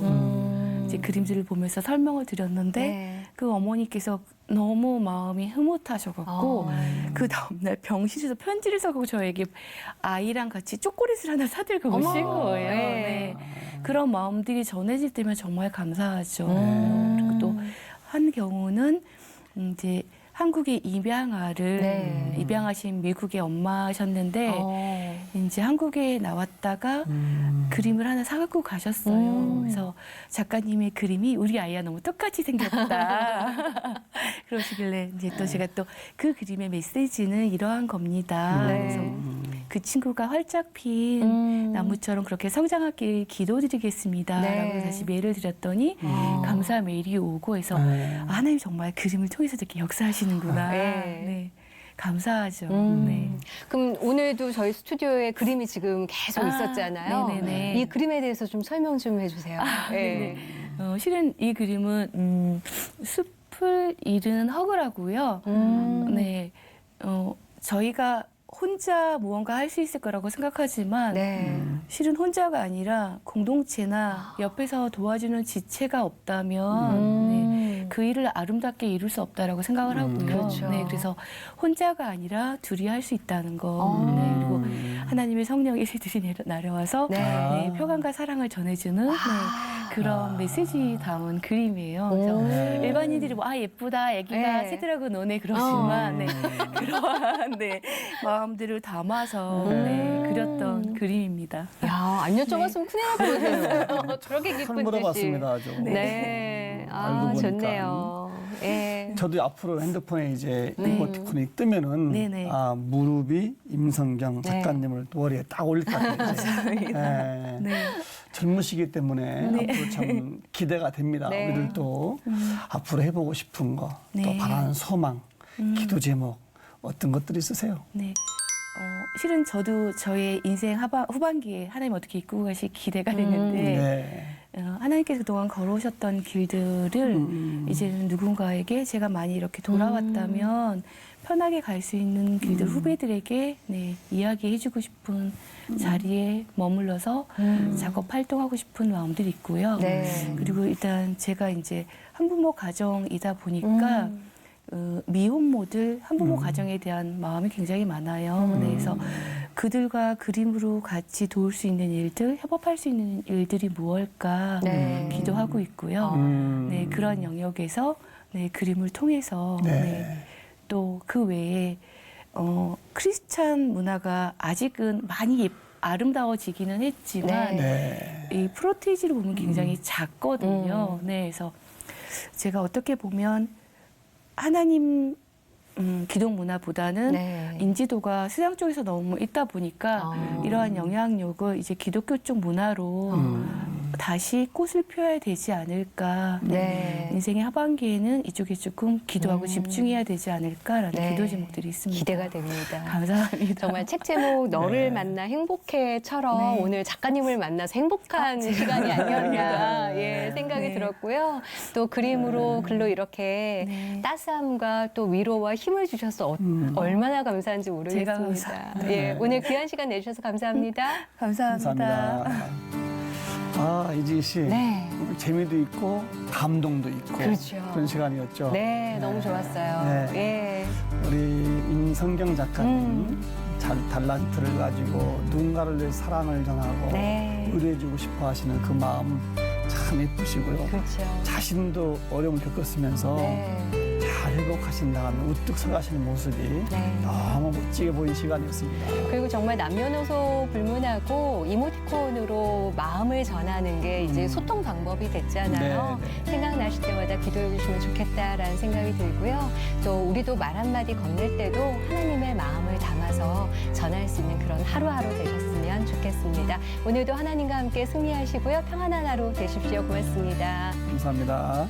이제 그림들을 보면서 설명을 드렸는데 네. 그 어머니께서 너무 마음이 흐뭇하셔갖고 그 다음날 병실에서 편지를 써가고 저에게 아이랑 같이 초콜릿을 하나 사들고 어머. 오신 거예요. 네. 네. 그런 마음들이 전해질 때면 정말 감사하죠. 그리고 또 한 경우는 이제 한국의 입양아를 네. 입양하신 미국의 엄마셨는데 이제 한국에 나왔다가 그림을 하나 사갖고 가셨어요. 그래서 작가님의 그림이 우리 아이와 너무 똑같이 생겼다. 그러시길래 이제 또 제가 또 그 그림의 메시지는 이러한 겁니다. 네. 그래서 그 친구가 활짝 핀 나무처럼 그렇게 성장하길 기도드리겠습니다. 네. 라고 다시 메일을 드렸더니 감사 메일이 오고 해서 네. 아, 하나님 정말 그림을 통해서 이렇게 역사하시는구나. 네. 네. 감사하죠. 네. 그럼 오늘도 저희 스튜디오에 그림이 지금 계속 있었잖아요. 네네네. 이 그림에 대해서 좀 설명 좀 해주세요. 네. 실은 이 그림은 숲을 잃은 허그라고요. 네. 저희가 혼자 무언가 할 수 있을 거라고 생각하지만 네. 실은 혼자가 아니라 공동체나 옆에서 도와주는 지체가 없다면 네, 그 일을 아름답게 이룰 수 없다라고 생각을 하고요. 그렇죠. 네, 그래서 혼자가 아니라 둘이 할 수 있다는 거. 네, 그리고 하나님의 성령이 들이 내려와서 네. 네, 평안과 사랑을 전해주는 네, 그런 메시지 담은 그림이에요. 그래서 일반인들이 뭐, 아 예쁘다, 애기가 네. 새들하고 노네 그러시지만 네, 그러한 네, 마음들을 담아서 네, 그렸던 그림입니다. 야, 안 여쭤봤으면 큰일 날 뻔했어요. 저렇게 잘 기쁜 듯이. 물어봤습니다, 아주. 네. 아, 알고 보니까. 좋네요. 예. 저도 앞으로 핸드폰에 이제 이모티콘이 뜨면은 네네. 아, 무릎이 임성경 네. 작가님을 머리에 딱 올릴 것 같아요. 네. 네. 젊으시기 때문에 네. 앞으로 참 기대가 됩니다. 네. 우리들도 앞으로 해보고 싶은 거, 또 네. 바라는 소망, 기도 제목 어떤 것들이 있으세요? 네. 실은 저도 저의 인생 후반기에 하나님 어떻게 이끌고 가실 기대가 됐는데 네. 하나님께서 그동안 걸어오셨던 길들을 이제는 누군가에게 제가 많이 이렇게 돌아왔다면 편하게 갈 수 있는 길들 후배들에게 네, 이야기해주고 싶은 자리에 머물러서 작업 활동하고 싶은 마음들이 있고요. 네. 그리고 일단 제가 이제 한부모 가정이다 보니까 미혼모들 한부모 가정에 대한 마음이 굉장히 많아요. 네, 그래서 그들과 그림으로 같이 도울 수 있는 일들, 협업할 수 있는 일들이 무엇일까 네. 기도하고 있고요. 네, 그런 영역에서 네, 그림을 통해서 네. 네, 또 그 외에 크리스찬 문화가 아직은 많이 아름다워지기는 했지만 네. 이 프로테이지를 보면 굉장히 작거든요. 네, 그래서 제가 어떻게 보면 하나님 기독 문화보다는 네. 인지도가 서양 쪽에서 너무 있다 보니까 이러한 영향력을 이제 기독교 쪽 문화로 다시 꽃을 펴야 되지 않을까. 네. 인생의 하반기에는 이쪽에 조금 기도하고 집중해야 되지 않을까라는 네. 기도 제목들이 있습니다. 기대가 됩니다. 감사합니다. 정말 책 제목 너를 네. 만나 행복해처럼 네. 오늘 작가님을 만나서 행복한 시간이 아니었나 예, 생각이 네. 들었고요. 또 그림으로 글로 이렇게 네. 따스함과 또 위로와 힘을 주셔서 얼마나 감사한지 모르겠습니다. 감사합니다. 예, 오늘 귀한 시간 내주셔서 감사합니다. 감사합니다. 감사합니다. 아, 이지희 씨. 네. 재미도 있고 감동도 있고 그렇죠. 그런 시간이었죠. 네, 너무 좋았어요. 네. 예. 우리 임성경 작가님 달란트를 가지고 누군가를 위해 사랑을 전하고 네. 의뢰해주고 싶어 하시는 그 마음 참 예쁘시고요. 그렇죠. 자신도 어려움을 겪었으면서 네. 잘 회복하신 다음에 우뚝 서가시는 모습이 네. 너무 멋지게 보인 시간이었습니다. 그리고 정말 남녀노소 불문하고 이모티콘으로 마음을 전하는 게 이제 소통 방법이 됐잖아요. 네, 생각나실 때마다 기도해 주시면 좋겠다라는 생각이 들고요. 또 우리도 말 한마디 건넬 때도 하나님의 마음을 담아서 전할 수 있는 그런 하루하루 되셨으면 좋겠습니다. 오늘도 하나님과 함께 승리하시고요. 평안한 하루 되십시오. 고맙습니다. 감사합니다.